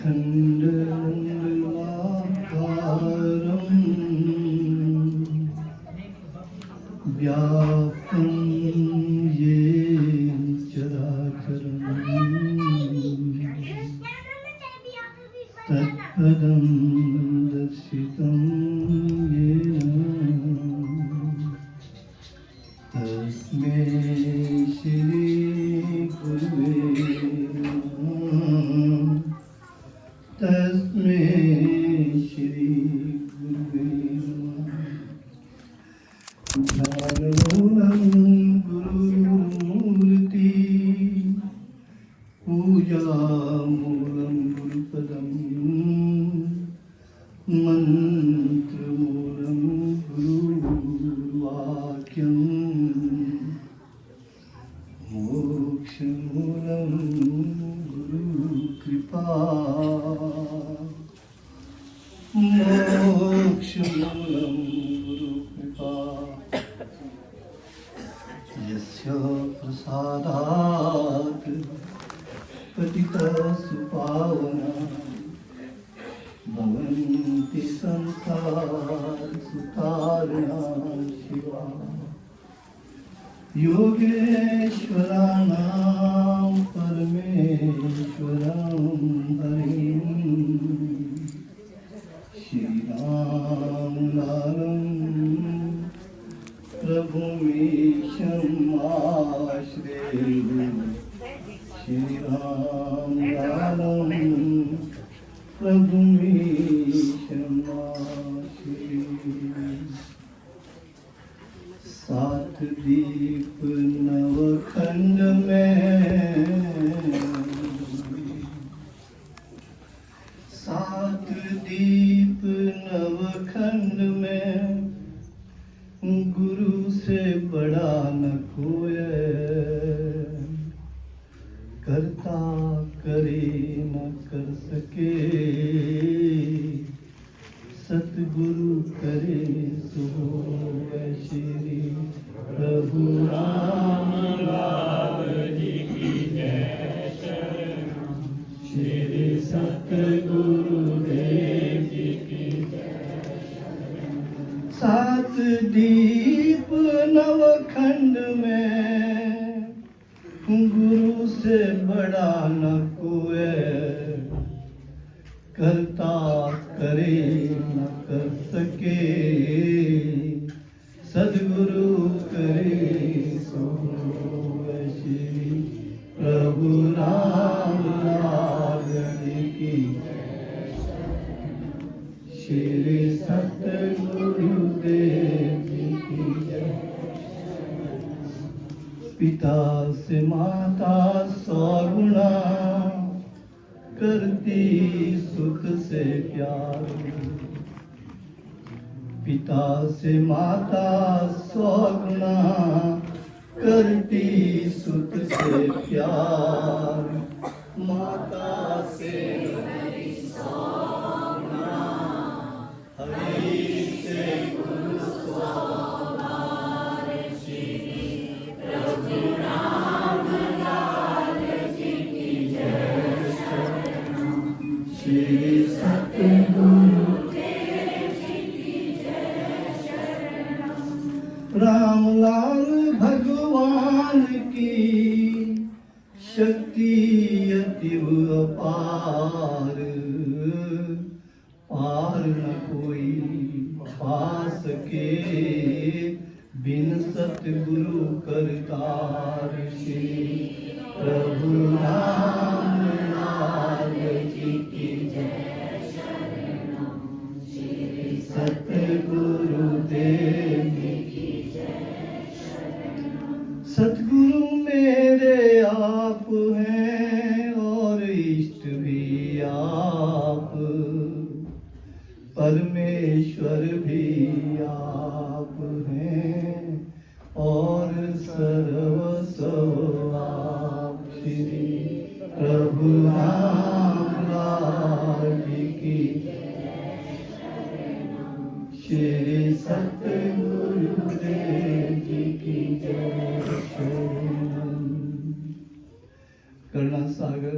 अखण्डमण्डलाकारम् व्याप्तं येन चराचरम् तत्पदं दर्शितं येन तस्मै श्री गुरुवे नमः। तस्मै श्री गुरुवे नमः। ज्ञानमूलं गुरुमूर्ति पूजामूलं गुरुपदं मन्त्रमूलं गुरुवाक्यं मोक्षमूलं गुरुकृपा मोक्षमूलं गुरुकृपा यस्य प्रसादात् पतितसुपावना भवन्ति संसारसुतारिणां शिवा योगेश्वराणां परमेश्वरं हरिं श्रीरामलालं प्रभुमीशमाश्रये श्रीरामलालं प्रभुमीशमाश्रये। सात दीप नवखंड में सात दीप नवखंड में गुरु से बड़ा न कोई करता करे न कर सके सतगुरु करे सो श्री प्रभु राम लाल जी की जय शरण श्री सतगुरु देव जी की जय शरण। सात दीप नवखंड में गुरु से बड़ा न कोई करता करे न कर सके सद्गुरु करे सो श्री प्रभु राम लाल की श्री सतगुरु देव की जय। पिता से माता सौ गुणा करती सुख से प्यार पिता से माता सौ गुणा करती सुख से प्यार माता से हरि सौ गुणा हरि से गुरु सौ बार श्री प्रभु राम लाल जी की जय श्री सतगुरु देव जी की जय शरण। रामलाल भगवान की शक्ति अतीव अपार पार न कोई पा सके बिन सतगुरु करतार श्री प्रभु राम लाल जी की जय शरण श्री सतगुरु देव की जय शरण। सतगुरु मेरे आप हैं और इष्ट भी आप परमेश्वर भी आप हैं और सर्वस्व आप श्री प्रभु राम लाल जी की श्री सतगुरु देव जी की जय शरण। करुणा सागर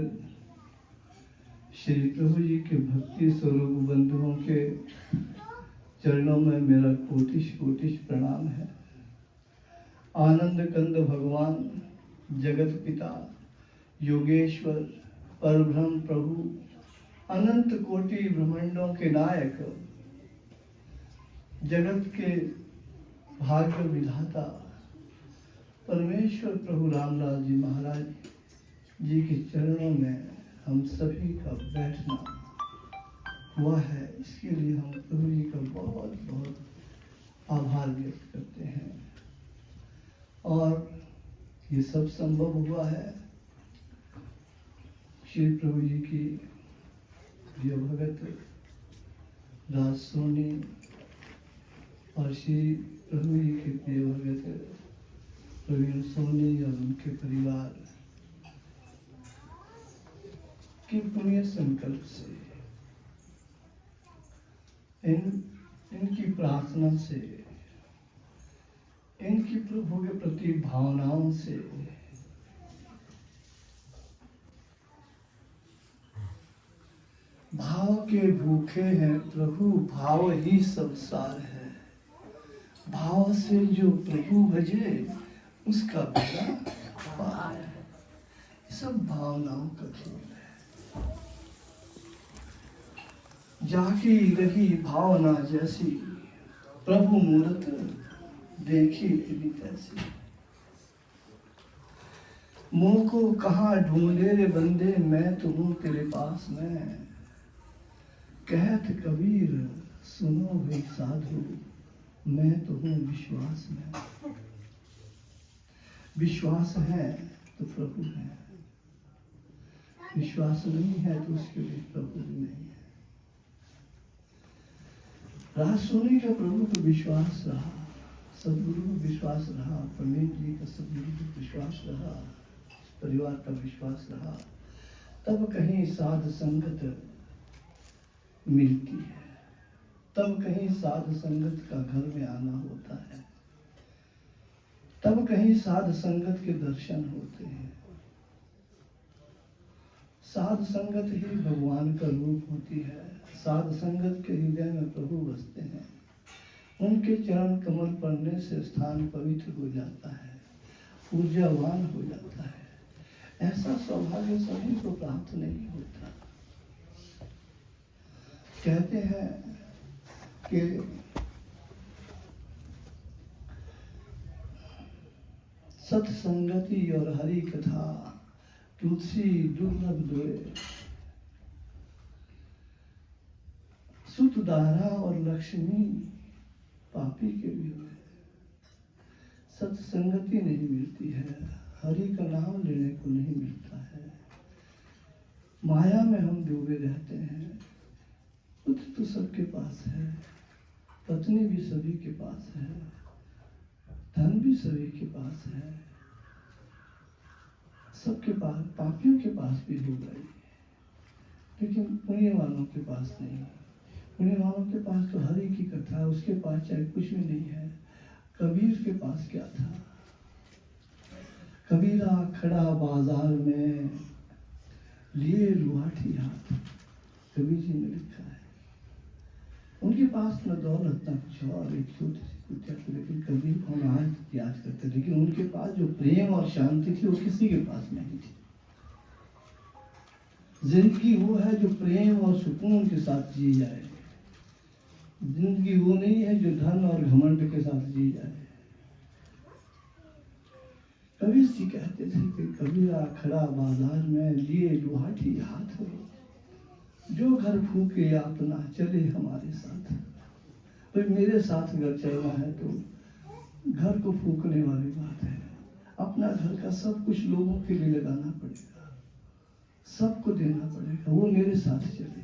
श्री प्रभु जी के भक्ति स्वरूप बंधुओं के चरणों में मेरा कोटिश कोटिश प्रणाम है। आनंद कंद भगवान, जगत पिता, योगेश्वर, परब्रह्म प्रभु, अनंत कोटि ब्रह्मांडों के नायक, जगत के भाग्य विधाता परमेश्वर प्रभु रामलाल जी महाराज जी के चरणों में हम सभी का बैठना हुआ है। इसके लिए हम प्रभु जी का बहुत बहुत आभार व्यक्त करते हैं। और ये सब संभव हुआ है श्री प्रभु जी की प्रिय भगत राज सोनी और श्री प्रभु जी के प्रिय भगत प्रवीण सोनी और उनके परिवार के पुण्य संकल्प से, इनकी प्रार्थना से, इनकी प्रभु के प्रति भावनाओं से भाव के भूखे हैं प्रभु, भाव ही संसार है। भाव से जो प्रभु भजे उसका बेड़ा पार है। सब भावनाओं का खेल है। जाकी रही भावना जैसी, प्रभु मूरत देखी तेरी तैसी। मुँह को कहाँ ढूंढे रे बंदे, मैं तो हूँ तेरे पास में। कहत कबीर सुनो भाई साधु, मैं तो हूँ विश्वास में। विश्वास है तो प्रभु है, विश्वास नहीं है तो उसके लिए प्रभु भी नहीं है। राज सोनी का प्रभु को विश्वास रहा, सदगुरु को विश्वास रहा, पंडित जी का सदगुरु को विश्वास रहा, परिवार का विश्वास रहा, तब कहीं साध संगत मिलती है, तब कहीं साध संगत का घर में आना होता है, तब कहीं साध संगत के दर्शन होते हैं। साध संगत ही भगवान का रूप होती है। साध संगत के हृदय में प्रभु बसते हैं। उनके चरण कमल पड़ने से स्थान पवित्र हो जाता है, ऊर्जावान हो जाता है। ऐसा सौभाग्य सभी को प्राप्त नहीं होता। कहते हैं कि सत्संगति और हरि कथा तुलसी दुर्लभ दुए। सुतदारा और लक्ष्मी पापी के भी हुए। सत्संगति नहीं मिलती है, हरि का नाम लेने को नहीं मिलता है। माया में हम डूबे रहते हैं। पुत्र तो सबके पास है, पत्नी भी सभी के पास है, धन भी सभी के पास है, सबके पास, पापियों के पास भी हो गई, लेकिन पुण्य वालों के पास नहीं। पुण्य वालों के पास तो हरि की कथा, उसके पास चाहे कुछ भी नहीं है। कबीर के पास क्या था? कबीरा खड़ा बाजार में लिए लुहाठी हाथ, कबीर जी ने लिखा है। उनके पास न दौलत न कुछ और, एक छोटी सी कुटिया थी, लेकिन कबीर को हम आज याद करते। लेकिन उनके पास जो प्रेम और शांति थी वो किसी के पास नहीं थी। जिंदगी वो है जो प्रेम और सुकून के साथ जी जाए। जिंदगी वो नहीं है जो धन और घमंड के साथ जी जाए। कबीर जी कहते थे कि कबीरा खड़ा बाजार में लिए लुहाठी हाथ हो, जो घर फूके अपना चले हमारे साथ। तो मेरे साथ अगर चलना है तो घर को फूकने वाली बात है। अपना घर का सब कुछ लोगों के लिए लगाना पड़ेगा, सबको देना पड़ेगा, वो मेरे साथ चले।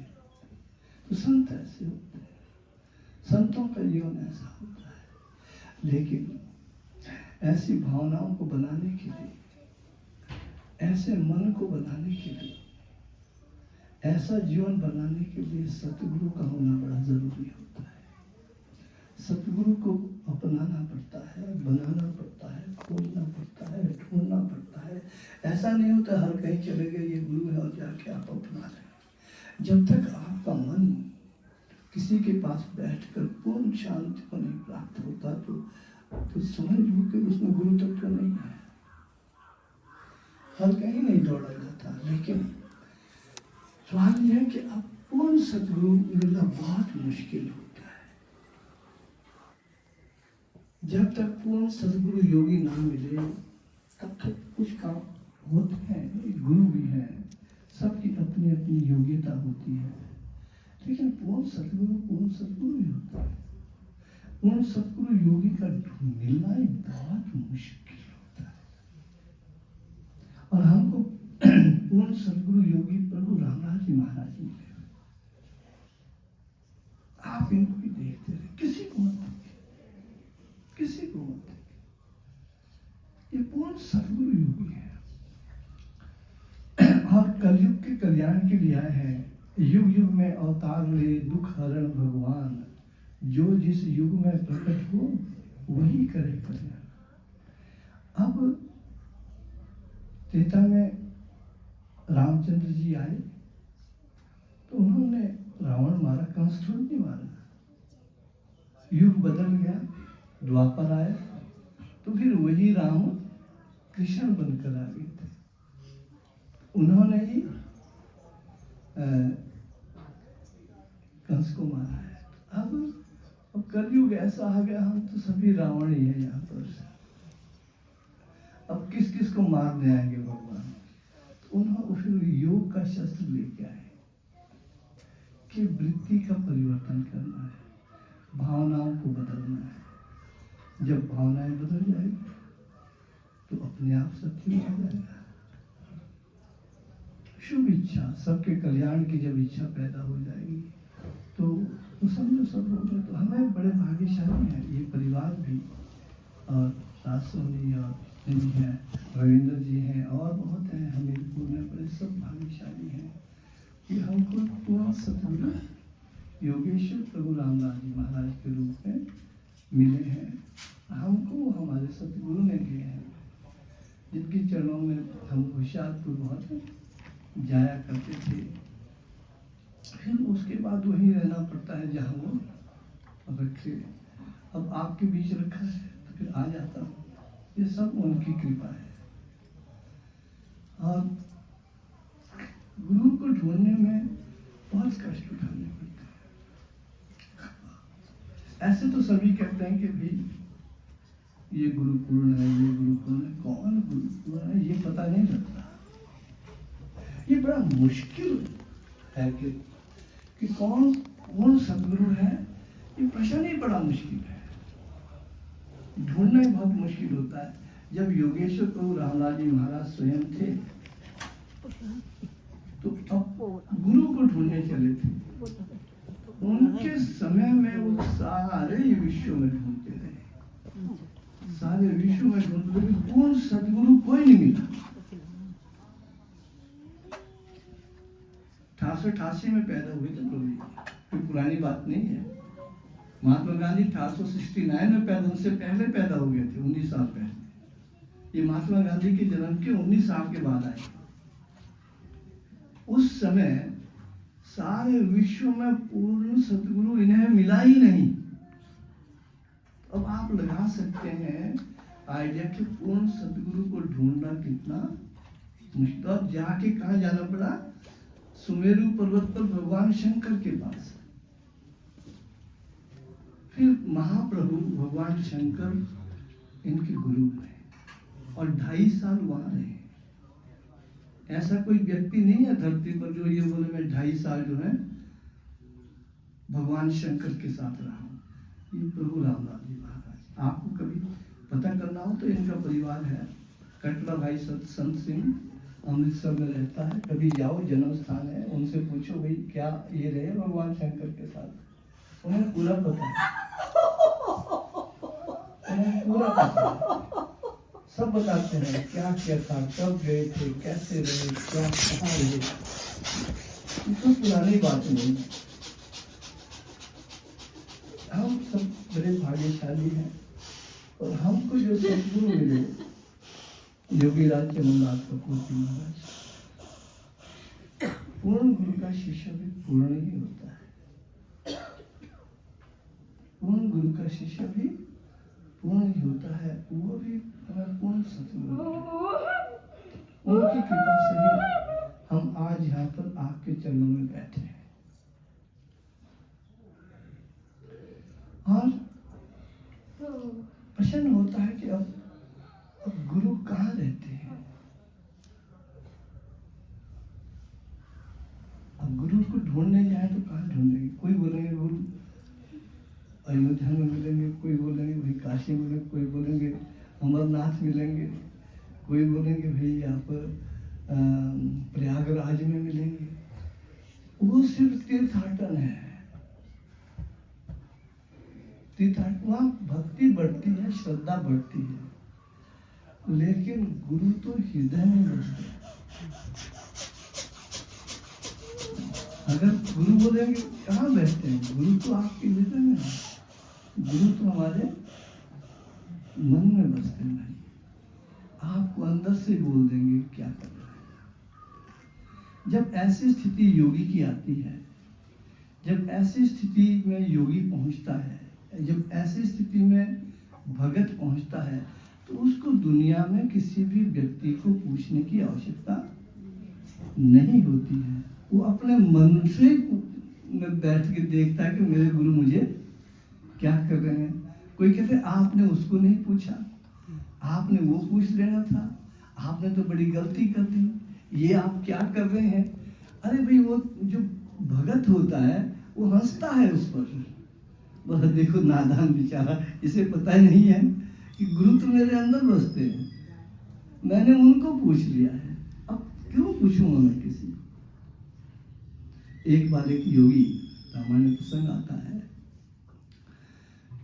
तो संत ऐसे होते हैं, संतों का जीवन ऐसा होता है। लेकिन ऐसी भावनाओं को बनाने के लिए, ऐसे मन को बनाने के लिए, ऐसा जीवन बनाने के लिए सतगुरु का होना बड़ा जरूरी होता है। सतगुरु को अपनाना पड़ता है, बनाना पड़ता है, खोजना पड़ता है, ढूंढना पड़ता है। ऐसा नहीं होता हर कहीं चले गए ये गुरु है और जाके आप अपना लें। जब तक आपका मन किसी के पास बैठकर पूर्ण शांति को नहीं प्राप्त होता तो समझ लो कि उसमें गुरु तत्व नहीं है, हर कहीं नहीं दौड़ा जाता। लेकिन सवाल यह है कि अब पूर्ण सदगुरु मिलना बहुत मुश्किल होता है। जब तक पूर्ण सदगुरु योगी ना मिले तब तक कुछ काम होते हैं, गुरु भी हैं, सबकी अपनी अपनी योग्यता होती है, लेकिन पूर्ण सदगुरु ही होता है। पूर्ण सदगुरु योगी का मिलना ही बहुत मुश्किल होता है। और हमको पूर्ण सदगुरु योगी प्रभु रामदास जी महाराज जी मिले। आप इनको भी देखते रहे, किसी को मत देखिए, किसी को मत देखिए, ये पूर्ण सदगुरु योगी है और कलयुग के कल्याण के लिए आए हैं। युग युग में अवतार ले दुख हरण भगवान, जो जिस युग में प्रकट हो वही करे कल्याण। अब त्रेता में रामचंद्र जी आए तो उन्होंने रावण मारा, कंस थोड़ी नहीं मारा। युग बदल गया, द्वापर आया तो फिर वही राम कृष्ण बनकर आ गए थे। उन्होंने ही कंस को मारा है। अब कलयुग ऐसा आ गया, हम तो सभी रावण ही है यहाँ पर। अब किस किस को मारने आएंगे भगवान? तो उन्होंने फिर योग का शस्त्र लेके आए कि वृत्ति का परिवर्तन करना है, भावनाओं को बदलना है। जब भावनाएं बदल जाएगी तो अपने आप सब ठीक हो जाएगा। शुभ इच्छा, सबके कल्याण की जब इच्छा पैदा हो जाएगी तो समझो सब हो गया। तो हमें बड़े भाग्यशाली हैं, ये परिवार भी, और सासोनी और जी हैं, रविंद्र जी हैं, और बहुत हैं हमीरपुर में, बड़े सब भाग्यशाली हैं कि हमको पूर्ण सदगुरु योगेश्वर प्रभु रामदास जी महाराज के रूप में मिले हैं। हमको हमारे सदगुरु ने दिए हैं, जिनके चरणों में हम होशियारपुर बहुत जाया करते थे। फिर उसके बाद वहीं रहना पड़ता है जहाँ वो रखे। अब आपके बीच रखा है तो फिर आ जाता हूँ, ये सब उनकी कृपा है। और गुरु को ढूंढने में बहुत कष्ट उठाने पड़ते हैं। ऐसे तो सभी कहते हैं कि भाई ये गुरुपूर्ण है, ये गुरुपूर्ण है। कौन गुरुपूर्ण है ये पता नहीं लगता। ये बड़ा मुश्किल है कि कौन सदगुरु है, ये प्रश्न ही बड़ा मुश्किल है, ढूंढना ही बहुत मुश्किल होता है। जब योगेश्वर प्रभु रामदास जी महाराज स्वयं थे तो अब गुरु को ढूंढने चले थे। उनके समय में वो सारे विश्व में ढूंढते रहे, सारे विश्व में ढूंढते रहे, कौन सदगुरु कोई नहीं मिला। 1888 में पैदा हुए थे प्रभु जी, कोई पुरानी बात नहीं है। महात्मा गांधी 1869 में पैदा, उनसे पहले पैदा हो गए थे, 19 साल पहले। ये महात्मा गांधी के जन्म के 19 साल के बाद आए। उस समय सारे विश्व में पूर्ण सदगुरु इन्हें मिला ही नहीं। अब आप लगा सकते हैं आइडिया कि पूर्ण सदगुरु को ढूंढना कितना मुश्किल। और जाके कहा जाना पड़ा, सुमेरु पर्वत पर भगवान शंकर के पास। फिर महाप्रभु भगवान शंकर इनके गुरु बने और 2.5 साल वहां रहे। ऐसा कोई व्यक्ति नहीं है धरती पर जो ये बोले मैं 2.5 साल जो है भगवान शंकर के साथ रहा हूँ। ये प्रभु रामदास जी महाराज। आपको कभी पता करना हो तो इनका परिवार है, कटला भाई संत सिंह अमृतसर में रहता है। कभी जाओ, जन्म स्थान है, उनसे पूछो भाई क्या ये रहे भगवान शंकर के साथ, उन्हें पूरा पता है, उन्हें पूरा पता है। सब बताते हैं क्या क्या था, कब गए थे, कैसे रहे, क्या कहाँ रहे। तो पुरानी बात नहीं है। हम सब बड़े भाग्यशाली हैं और हमको जो सदगुरु मिले योगी राज चरणदास कपूर जी महाराज, पूर्ण गुरु का शिष्य भी पूर्ण ही होता है। पूर्ण गुरु का शिष्य भी पूर्ण ही होता है। वो भी हमें पूर्ण सतगुरु है। उनकी कृपा से ही हम आज यहाँ पर आपके चरणों में बैठे हैं। और प्रश्न होता है कि अब गुरु कहाँ रहते हैं? अब गुरु को ढूंढने जाए तो कहाँ ढूंढेंगे? कोई बोलेंगे गुरु अयोध्या में मिलेंगे, कोई बोलेंगे भाई काशी में, कोई बोलेंगे अमरनाथ मिलेंगे, कोई बोलेंगे भाई यहाँ पर प्रयागराज में मिलेंगे। वो सिर्फ तीर्थाटन है। तीर्थाटन वहाँ भक्ति बढ़ती है, श्रद्धा बढ़ती है, लेकिन गुरु तो हृदय में बसते हैं। अगर गुरु बोलेंगे कहाँ बैठते हैं? गुरु तो आपके हृदय में है। गुरु तो हमारे मन में बसते हैं भाई। आपको अंदर से बोल देंगे क्या करना है। जब ऐसी स्थिति योगी की आती है, जब ऐसी स्थिति में योगी पहुंचता है, जब ऐसी स्थिति में भगत पहुंचता है, तो उसको दुनिया में किसी भी व्यक्ति को पूछने की आवश्यकता नहीं होती है। वो अपने मन से में बैठ के देखता है कि मेरे गुरु मुझे क्या कर रहे हैं। कोई कहते हैं आपने उसको नहीं पूछा, आपने वो पूछ लेना था, आपने तो बड़ी गलती कर दी, ये आप क्या कर रहे हैं। अरे भाई वो जो भगत होता है वो हंसता है उस पर, बस देखो नादान बेचारा, इसे पता ही नहीं है कि गुरु तो मेरे अंदर बसते हैं, मैंने उनको पूछ लिया है, अब क्यों पूछूंगा मैं किसी। एक बार एक योगी, सामान्य प्रसंग आता है,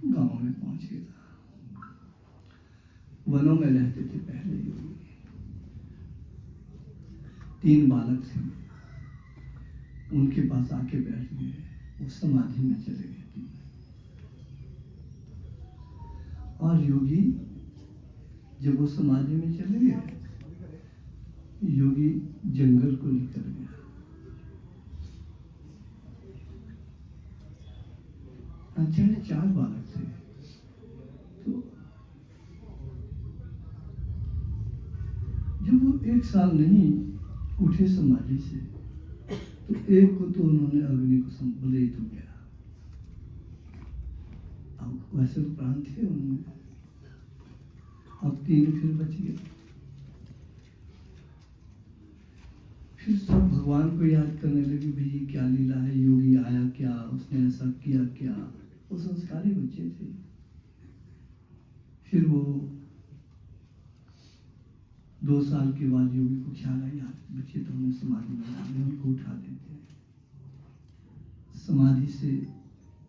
गांव में पहुंच गया। वनों में रहते थे पहले योगी। 3 बालक थे, उनके पास आके बैठ गए, वो समाधि में चले गए। और योगी जब वो समाधि में चले गए, योगी जंगल को निकल गया। अंचल 4 बालक थे, तो जब वो 1 साल नहीं उठे समाधि से, तो एक को तो उन्होंने अग्नि को बोले तो गया। अब वैसे तो प्राण थे उनमें, अब 3 फिर बच गए। फिर सब भगवान को याद करने लगे, भाई क्या लीला है, योगी आया क्या, उसने ऐसा किया क्या। वो संस्कारी बच्चे थे। फिर वो 2 साल के बाद योगी को ख्याल आया, बच्चे तो हमें समाधि में डाले, उनको उठा देते हैं। समाधि से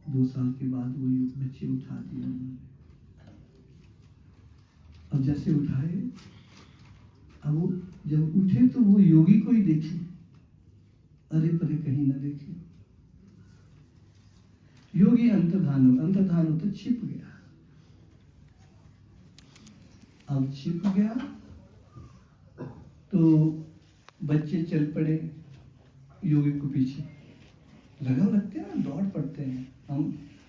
2 साल के बाद वो बच्चे उठा दिए उन्होंने। अब जैसे उठाए, अब वो जब उठे तो वो योगी को ही देखे, अरे परे कहीं ना देखे। योगी अंतर्धान हो तो छिप गया। अब छिप गया तो बच्चे चल पड़े योगी को पीछे, लगन लगते हैं, दौड़ पड़ते हैं।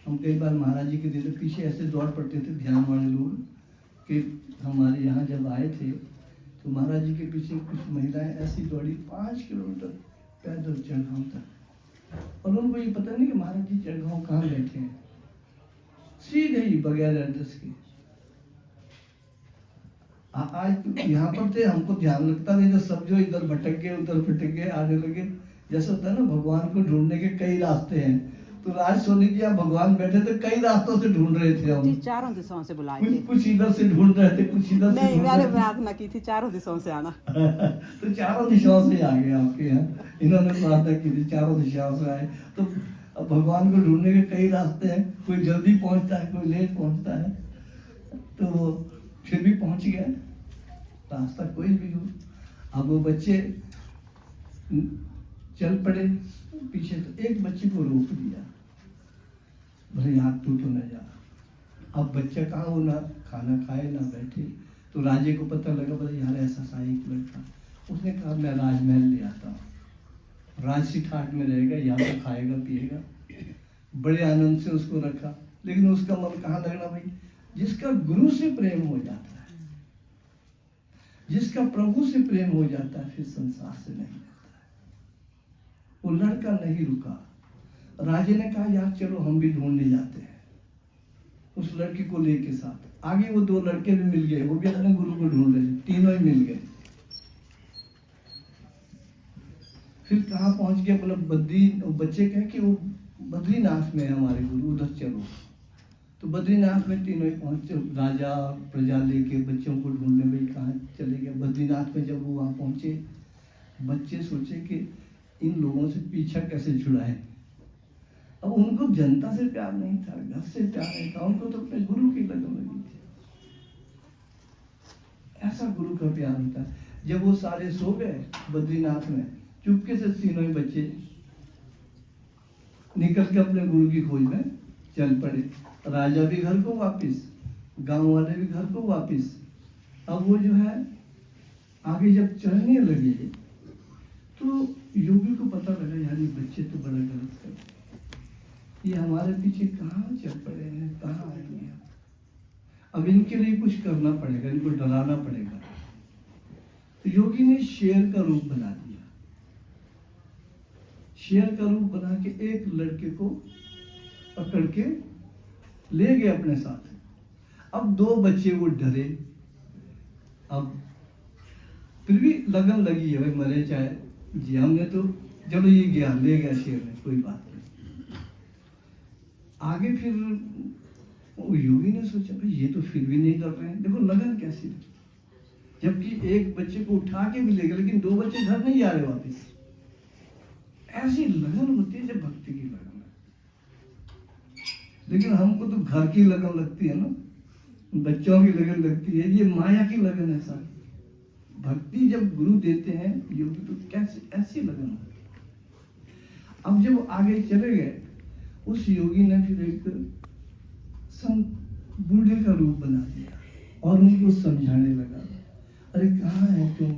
हम कई बार महाराज जी के दिन पीछे ऐसे दौड़ पड़ते थे ध्यान वाले लोग, कि हमारे यहाँ जब आए थे तो महाराज जी के पीछे कुछ महिलाएं ऐसी दौड़ी 5 किलोमीटर पैदल चढ़ाव तक, और उनको ये पता नहीं कि महाराज जी चढ़ाव कहाँ बैठे हैं, सीधे ही बगैर एड्रेस के। आज तो यहाँ पर थे, हमको ध्यान लगता नहीं, तो सब जो इधर भटक गए उधर भटक गए, आने लगे। जैसा होता है ना, भगवान को ढूंढने के कई रास्ते हैं, तो राज सोनी जी भगवान बैठे थे, कई रास्तों से ढूंढ रहे थे हम। चारों दिशाओं से बुलाए थे, कुछ इधर से ढूंढ रहे थे, कुछ इधर से नहीं, मैंने प्रार्थना की थी चारों दिशाओं से आना। तो चारों दिशाओं से आ गए आपके यहाँ, इन्होंने प्रार्थना की थी चारों दिशाओं से आए। तो अब भगवान को ढूंढने के कई रास्ते हैं, कोई जल्दी पहुंचता है, कोई लेट पहुंचता है, तो फिर भी पहुंच गए, रास्ता कोई भी हो। अब वो बच्चे चल पड़े पीछे, तो एक बच्चे को रोक दिया, भले यहाँ तू तो न जा। अब बच्चा कहाँ, वो ना खाना खाए ना बैठे। तो राजे को पता लगा, बोले यार ऐसा सा एक लड़का, उसने कहा मैं राजमहल ले आता हूँ। राजसी ठाट में रहेगा, यहाँ पे खाएगा पिएगा, बड़े आनंद से उसको रखा। लेकिन उसका मन कहाँ लगना भाई? जिसका गुरु से प्रेम हो जाता है, जिसका प्रभु से प्रेम हो जाता है, फिर संसार से नहीं रहता है। वो लड़का नहीं रुका। राजे ने कहा यार चलो हम भी ढूंढने जाते हैं। उस लड़की को लेके साथ आगे वो 2 लड़के भी मिल गए, वो भी अपने गुरु को ढूंढ रहे थे, तीनों ही मिल गए। फिर कहाँ पहुंच गया? बोला बच्चे कहे कि वो बद्रीनाथ में है हमारे गुरु, उधर चलो। तो बद्रीनाथ में तीनों ही पहुंचे। राजा प्रजा लेके बच्चों को ढूंढने भाई कहाँ चले गए। बद्रीनाथ में जब वो वहाँ पहुंचे, बच्चे सोचे कि इन लोगों से पीछा कैसे छुड़ाए। अब उनको जनता से प्यार नहीं था, घर से प्यार नहीं था, उनको तो अपने गुरु की लगन लगी थी। ऐसा गुरु का प्यार होता है। जब वो सारे सो गए बद्रीनाथ में, चुपके से तीनों ही बच्चे निकल के अपने गुरु की खोज में चल पड़े। राजा भी घर को वापिस, गांव वाले भी घर को वापिस। अब वो जो है आगे जब चढ़ने लगे तो योगी को पता लगा यार ये बच्चे तो बड़ा गलत कर, ये हमारे पीछे कहाँ चल पड़े हैं, कहाँ आएंगे। अब इनके लिए कुछ करना पड़ेगा, इनको डराना पड़ेगा। तो योगी ने शेर का रूप बना दिया। शेर का रूप बना के एक लड़के को पकड़ के ले गए अपने साथ। अब 2 बच्चे वो डरे। अब फिर भी लगन लगी है भाई, मरे चाहे जी, हमने तो चलो ये गया, ले गया शेर ने, कोई बात नहीं। आगे फिर वो योगी ने सोचा भाई ये तो फिर भी नहीं कर रहे हैं, देखो लगन कैसी है। जबकि एक बच्चे को उठा के भी ले गए, लेकिन 2 बच्चे घर नहीं आ रहे वापिस। ऐसी लगन होती है जब भक्ति की लगन है। लेकिन हमको तो घर की लगन लगती है ना, बच्चों की लगन लगती है, ये माया की लगन है सारी। भक्ति जब गुरु देते हैं योगी तो कैसे ऐसी लगन है। अब जब आगे चले गए, उस योगी ने फिर एक बूढ़े का रूप बना दिया और उनको समझाने लगा, अरे कहाँ है तुम?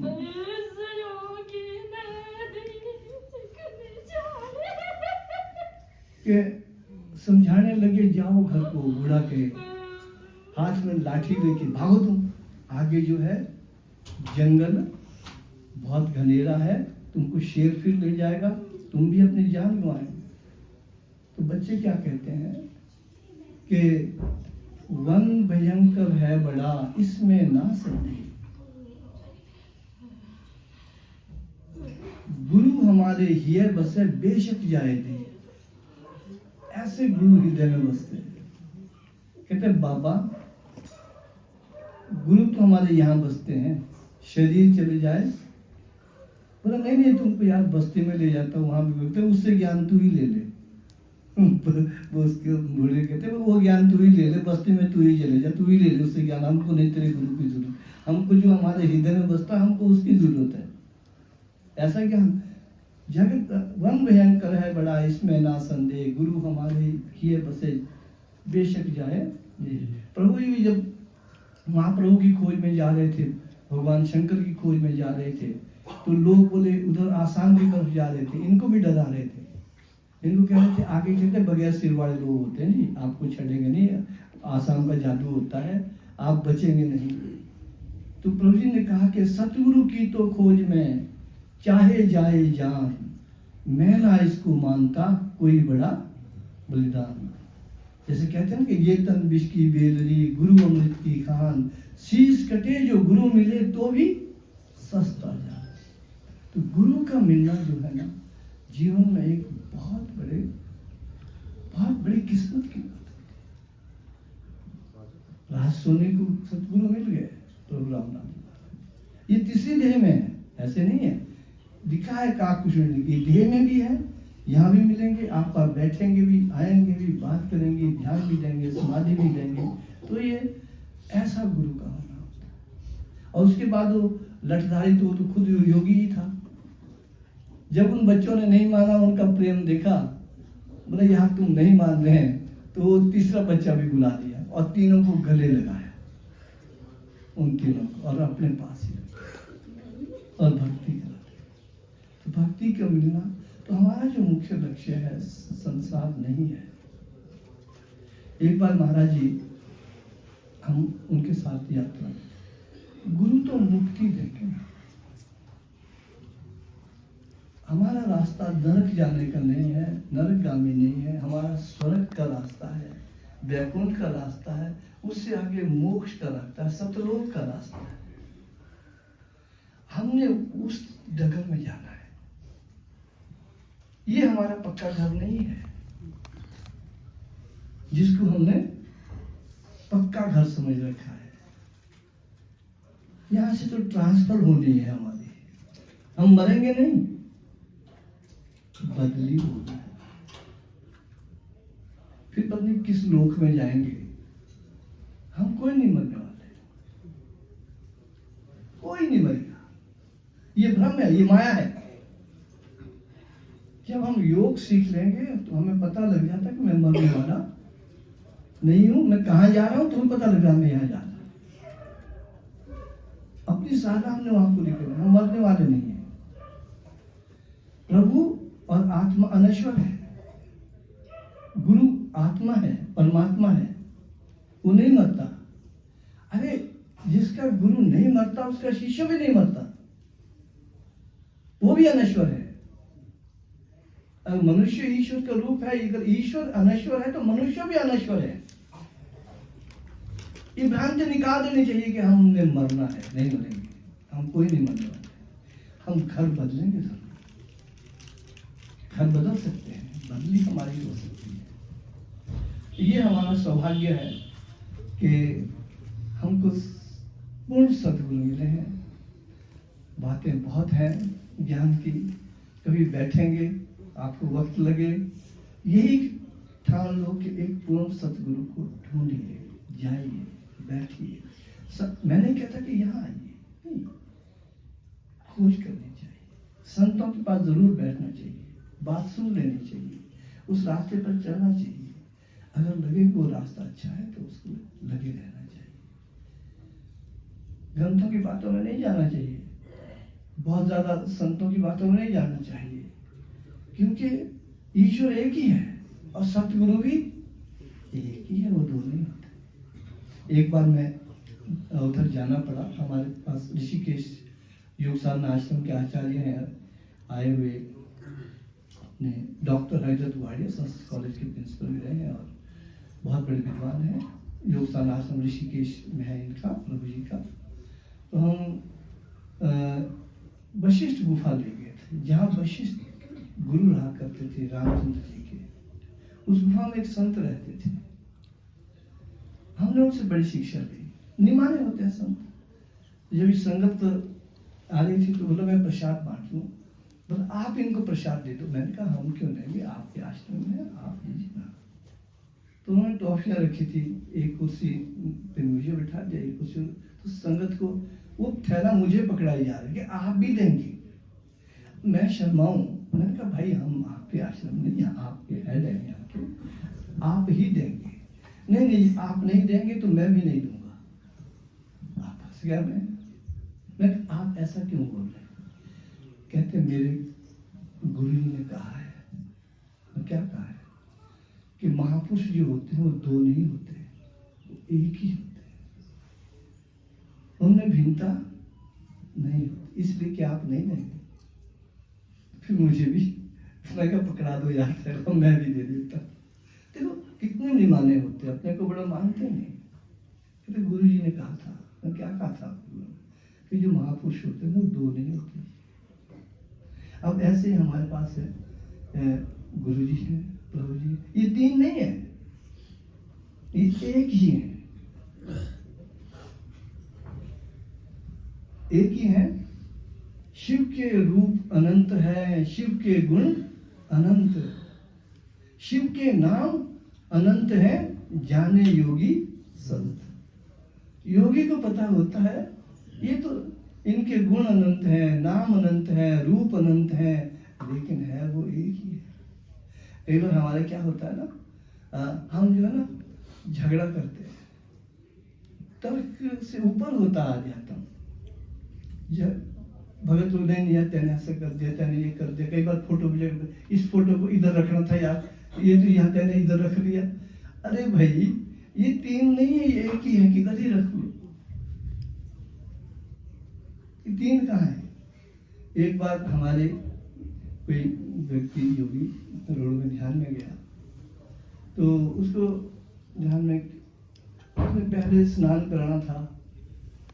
के समझाने लगे जाओ घर को, बूढ़ा के हाथ में लाठी लेके भागो तुम। आगे जो है जंगल बहुत घनेरा है, तुमको शेर फिर ले जाएगा, तुम भी अपनी जान गंवाएंगे। तो बच्चे क्या कहते हैं कि वन भयंकर है बड़ा, इसमें ना संदेह। गुरु हमारे हियर बसे, बेशक जाए दे। ऐसे गुरु हृदय में बसते हैं। कहते बाबा गुरु तो हमारे यहाँ बसते हैं, शरीर चले जाए। बोला नहीं नहीं, तुमको यार बस्ती में ले जाता हूँ, वहां भी बोलते उससे ज्ञान तू ही ले ले। वो उसके बूढ़े कहते वो ज्ञान तू ही ले ले, बस्ती में तू ही चले जा, तू ही ले ले उससे ज्ञान, हमको नहीं तेरे गुरु की जरूरत, हमको जो हमारे हृदय में बसता हमको उसकी जरूरत है। ऐसा ज्ञान जगत वन भयंकर है बड़ा, इसमें ना संदेह। गुरु हमारे किए बसे, बेशक जाए। प्रभु जी भी जब महाप्रभु की खोज में जा रहे थे, भगवान शंकर की खोज में जा रहे थे, तो लोग बोले उधर आसाम की तरफ जा रहे थे, इनको भी डरा रहे थे। इनको कह रहे थे आगे चलते बगैर सिर वाले लोग होते हैं जी, आपको छड़ेंगे नहीं, आसाम का जादू होता है, आप बचेंगे नहीं। तो प्रभु जी ने कहा कि सतगुरु की तो खोज में चाहे जाए जान, मैं ना इसको मानता कोई बड़ा बलिदान। जैसे कहते हैं ना कि ये तन विष की बेलरी, गुरु अमृत की खान, शीश कटे जो गुरु मिले तो भी सस्ता जान। तो गुरु का मिलना जो है ना जीवन में एक बहुत बड़ी किस्मत की बात है। राज सोने को सतगुरु मिल गए प्रभु रामनाथ। ये तीसरी देह में है, ऐसे नहीं है दिखा है काकुशल की देह में भी है, यहाँ भी मिलेंगे, आप पर बैठेंगे भी, आएंगे भी, बात करेंगे, ध्यान भी देंगे, समाधि भी देंगे। तो ये ऐसा गुरु का होना होता है। और उसके बाद वो लठधारी तो खुद योगी ही था। जब उन बच्चों ने नहीं माना, उनका प्रेम देखा, बोले यहाँ तुम नहीं मान रहे हैं, तो वो तीसरा बच्चा भी बुला लिया और तीनों को गले लगाया, उन तीनों को, और अपने पास ही और भक्ति करा। तो भक्ति का मिलना तो हमारा जो मुख्य लक्ष्य है संसार नहीं है। एक बार महाराज जी, हम उनके साथ यात्रा, गुरु तो मुक्ति देंगे, हमारा रास्ता नरक जाने का नहीं है, नरकगामी नहीं है, हमारा स्वर्ग का रास्ता है, वैकुंठ का रास्ता है, उससे आगे मोक्ष का रास्ता है, सतलोक का रास्ता है। हमने उस डगर में जाना है। ये हमारा पक्का घर नहीं है जिसको हमने पक्का घर समझ रखा है। यहां से तो ट्रांसफर होनी है हमारी, हम मरेंगे नहीं, बदली होगी। फिर पता नहीं किस लोक में जाएंगे। हम कोई नहीं मरने वाले, कोई नहीं मरेगा। ये भ्रम है, ये माया है। जब हम योग सीख लेंगे तो हमें पता लग जाता कि मैं मरने वाला नहीं हूं, मैं कहां जा रहा हूं तुम्हें पता लग रहा है, मैं यहां जा रहा हूं। अपनी साधना हमने वहां पूरी करनी, हम मरने वाले नहीं है। प्रभु और आत्मा अनश्वर है, गुरु आत्मा है, परमात्मा है, वो नहीं मरता। अरे जिसका गुरु नहीं मरता उसका शिष्य भी नहीं मरता, वो भी अनश्वर है। अगर मनुष्य ईश्वर का रूप है, अगर ईश्वर अनश्वर है तो मनुष्य भी अनश्वर है। ये भ्रांति निकाल देनी चाहिए कि हमने मरना है, नहीं मरेंगे, हम कोई नहीं मरने वाले। हम घर बदलेंगे, घर बदल सकते हैं, बदली हमारी हो सकती है। ये हमारा सौभाग्य है कि हमको पूर्ण सद्गुरु मिले हैं। बातें बहुत हैं ज्ञान की, कभी बैठेंगे आपको वक्त लगे, यही ठान लो कि एक पूर्ण सतगुरु को ढूंढिए, जाइए, बैठिए। मैं नहीं कहता कि यहाँ आइए, नहीं, खोज करनी चाहिए, संतों के पास जरूर बैठना चाहिए, बात सुन लेनी चाहिए, उस रास्ते पर चलना चाहिए। अगर लगे कि वो रास्ता अच्छा है तो उसको लगे रहना चाहिए। ग्रंथों की बातों में नहीं जाना चाहिए, बहुत ज्यादा संतों की बातों में नहीं जाना चाहिए, क्योंकि ईश्वर एक ही है और सतगुरु भी एक ही है, वो दो नहीं होते। एक बार मैं उधर जाना पड़ा, हमारे पास ऋषिकेश योग साधना आश्रम के आचार्य हैं आए हुए, ने डॉक्टर हरिदत्त वाड़िया संस्कृत कॉलेज के प्रिंसिपल भी रहे हैं और बहुत बड़े विद्वान हैं। योग साधना आश्रम ऋषिकेश में है इनका, प्रभु जी का। तो हम वशिष्ठ गुफा ले गए थे, जहाँ वशिष्ठ गुरु रहा करते थे रामचंद्र जी के। उस गुफा में एक संत रहते थे। हमने उनसे बड़ी शिक्षा ली। निमाने होते हैं संत। जब इस संगत आ रही थी तो बोला मैं प्रसाद बांट लूं, बस आप इनको प्रसाद दे दो। मैंने कहा हम क्यों लेंगे, आपके आश्रम में आप लीजिए ना। तो उन्होंने टॉफियां रखी थी, एक कुर्सी पे मुझे बैठा दिया, एक कुर्सी। तो संगत को वो थैला मुझे पकड़ाई जा रही है कि आप भी देंगे। मैं शर्माऊं, मैंने कहा भाई हम आपके आश्रम में, आपके हेड है यहाँ के, आप ही देंगे। नहीं नहीं आप नहीं देंगे तो मैं भी नहीं दूंगा। आप फंस गया। मैं आप ऐसा क्यों बोल रहे हैं? कहते मेरे गुरु जी ने कहा है। क्या कहा है? कि महापुरुष जो होते हैं वो दो नहीं होते, वो एक ही होते हैं, उनमें भिन्नता नहीं होती, इसलिए कि आप नहीं देंगे। फिर मुझे भी पकड़ा दो यार, तो मैं भी दे देता। देखो कितने निमाने होते हैं, अपने को बड़ा मानते नहीं। कहते गुरु जी ने कहा था। मैं क्या कहा था कि जो महापुरुष होते हैं वो दो नहीं होते। अब ऐसे ही हमारे पास है गुरु जी है, प्रभु जी, ये तीन नहीं है, ये एक ही है, एक ही है। शिव के रूप अनंत है, शिव के गुण अनंत, शिव के नाम अनंत है, जाने योगी संत। योगी को पता होता है ये तो इनके गुण अनंत है, नाम अनंत है, रूप अनंत है, लेकिन है वो एक ही है। कई बार हमारे क्या होता है ना, हम जो है ना झगड़ा करते हैं, तर्क से ऊपर होता आ जाता हूँ। भगत लोग नहीं, तेने ऐसा कर दिया, तेने ये कर दिया, कई बार फोटो भी लगे, इस फोटो को इधर रखना था यार, ये तो यहाँ कहने इधर रख लिया। अरे भाई ये तीन नहीं है, ये एक ही है, किधर ही रख लो, ये तीन कहाँ है। एक बार हमारे कोई व्यक्ति योगी रोड में ध्यान में गया, तो उसको ध्यान में उसने पहले स्नान कराना था,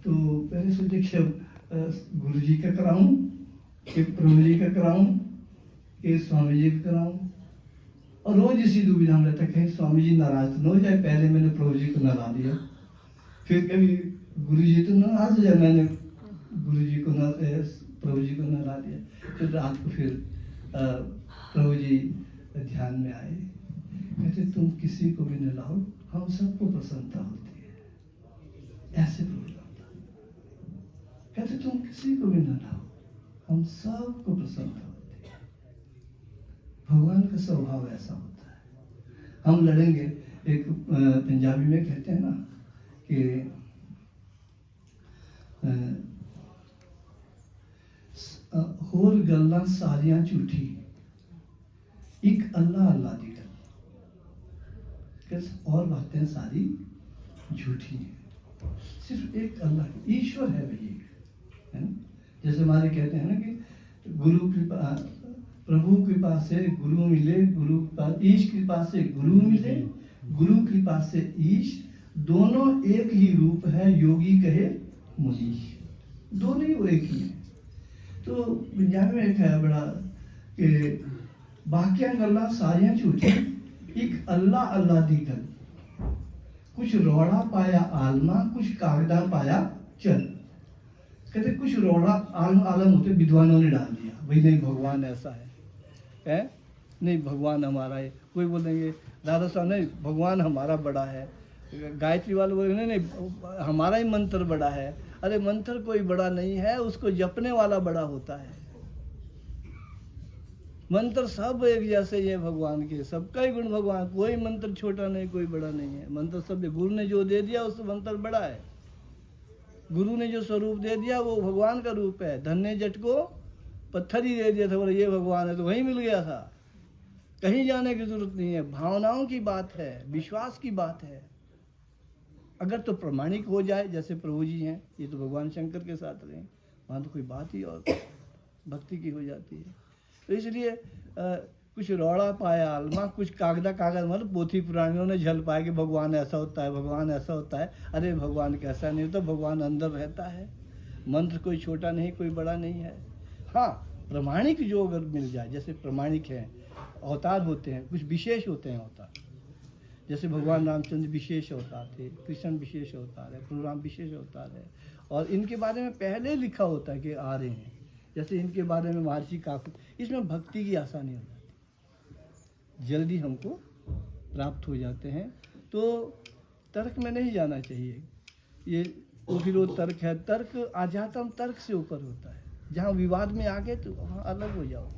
तो पहले सोचे कि गुरु जी का कराऊं कि प्रभु जी का कराऊं कि स्वामी जी का कराऊं, और रोज इसी दुविधा में रहता, कहीं स्वामी जी नाराज तो न हो जाए, पहले मैंने प्रभु जी को नहला दिया, फिर कभी गुरु जी तो नाराज हो जाए, मैंने गुरु जी को प्रभु जी को नहला दिया। फिर रात को फिर प्रभु जी ध्यान में आए, कहते तुम किसी को भी नहलाओ हम सबको प्रसन्नता होती है, ऐसे प्रोग्राम था। कहते तुम किसी को भी नहलाओ हम सबको प्रसन्नता होती है। भगवान का स्वभाव ऐसा होता है। हम लड़ेंगे, एक पंजाबी में कहते हैं ना कि होर गल्लां सारियां झूठी, एक अल्लाह अल्लाह दी गल, और बातें सारी झूठी है, सिर्फ एक अल्लाह, ईश्वर है भाई एक, है ना। जैसे हमारे कहते हैं ना कि गुरु कृपा, प्रभु कृपा से गुरु मिले, गुरु ईश कृपा से गुरु मिले, गुरु कृपा से ईश, दोनों एक ही रूप है, योगी कहे मुनीश, दोनों ही वो एक ही है। तो पंजाबी में एक है बड़ा कि बाकियां गल्लां सारियां झूठी, एक अल्लाह अल्लाह दी गल, कुछ रौला पाया आलमा, कुछ कागदा पाया चल। कहते कुछ रौला आलम होते विद्वानों ने डाल दिया, भाई नहीं भगवान ऐसा है नहीं भगवान हमारा है। कोई बोलेंगे दादा साहब नहीं भगवान हमारा बड़ा है, गायत्री वाले बोलेंगे नहीं नहीं हमारा ही मंत्र बड़ा है। अरे मंत्र कोई बड़ा नहीं है, उसको जपने वाला बड़ा होता है। मंत्र सब एक जैसे ही है भगवान के, सबका ही गुण भगवान, कोई मंत्र छोटा नहीं कोई बड़ा नहीं है। मंत्र सब गुरु ने जो दे दिया उस मंत्र बड़ा है, गुरु ने जो स्वरूप दे दिया वो भगवान का रूप है। धन ने जट को पत्थर ही दे दिया था, बोले ये भगवान है, तो वहीं मिल गया था, कहीं जाने की जरूरत नहीं है। भावनाओं की बात है, विश्वास की बात है। अगर तो प्रमाणिक हो जाए, जैसे प्रभु जी हैं, ये तो भगवान शंकर के साथ रहे, वहाँ तो कोई बात ही और भक्ति की हो जाती है। तो इसलिए कुछ रौड़ा पाया आलमा, कुछ कागदा कागज, मतलब पोथी पुराणियों ने झल पाया कि भगवान ऐसा होता है, भगवान ऐसा होता है। अरे भगवान कैसा नहीं होता, भगवान अंदर रहता है। मंत्र कोई छोटा नहीं कोई बड़ा नहीं है। हाँ प्रमाणिक जो अगर मिल जाए, जैसे प्रमाणिक हैं, अवतार होते हैं, कुछ विशेष होते हैं अवतार, जैसे भगवान रामचंद्र विशेष अवतार थे, कृष्ण विशेष अवतार है, प्रभु राम विशेष अवतार है, और इनके बारे में पहले लिखा होता है कि आ रहे हैं। जैसे इनके बारे में महर्षि काफी, इसमें भक्ति की आसानी हो जाती, जल्दी हमको प्राप्त हो जाते हैं। तो तर्क में नहीं जाना चाहिए, ये तो फिर वो तर्क है। तर्क आध्यात्म तर्क से ऊपर होता है, जहाँ विवाद में आ गए तो वहाँ अलग हो जाओ,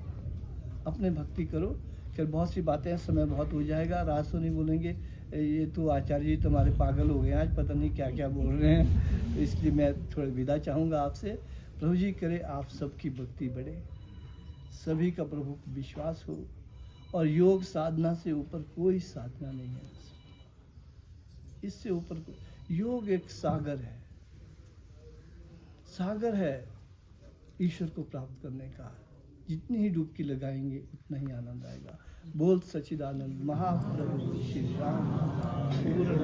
अपने भक्ति करो। फिर बहुत सी बातें हैं, समय बहुत हो जाएगा, रात सो नहीं बोलेंगे ये तो आचार्य जी तुम्हारे पागल हो गए आज, पता नहीं क्या क्या बोल रहे हैं। तो इसलिए मैं थोड़ा विदा चाहूँगा आपसे। प्रभु जी करे आप सबकी भक्ति बढ़े, सभी का प्रभु को विश्वास हो, और योग साधना से ऊपर कोई साधना नहीं है, इससे ऊपर योग एक सागर है, सागर है ईश्वर को प्राप्त करने का। जितनी ही डुबकी लगाएंगे उतना ही आनंद आएगा। बोल सच्चिदानंद महाप्रभु श्री राम पूर्ण